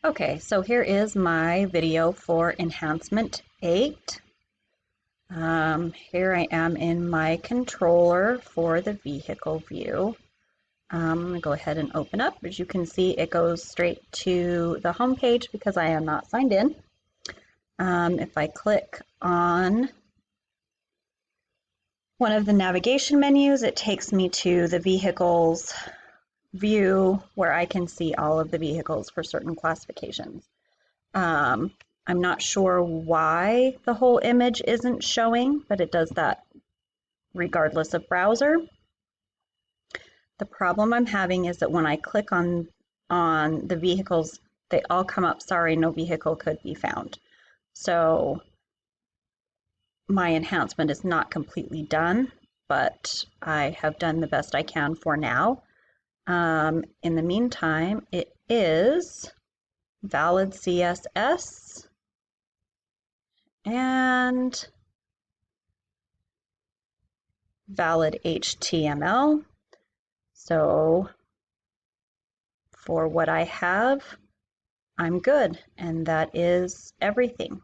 Okay, so here is my video for Enhancement 8. Here I am in my controller for the vehicle view. I'm going to go ahead and open up. As you can see, it goes straight to the home page because I am not signed in. If I click on one of the navigation menus, it takes me to the vehicles view where I can see all of the vehicles for certain classifications. I'm not sure why the whole image isn't showing, but it does that regardless of browser. The problem I'm having is that when I click on the vehicles, they all come up, sorry, no vehicle could be found. So my enhancement is not completely done, but I have done the best I can for now. In the meantime, it is valid CSS and valid HTML. So for what I have, I'm good, and that is everything.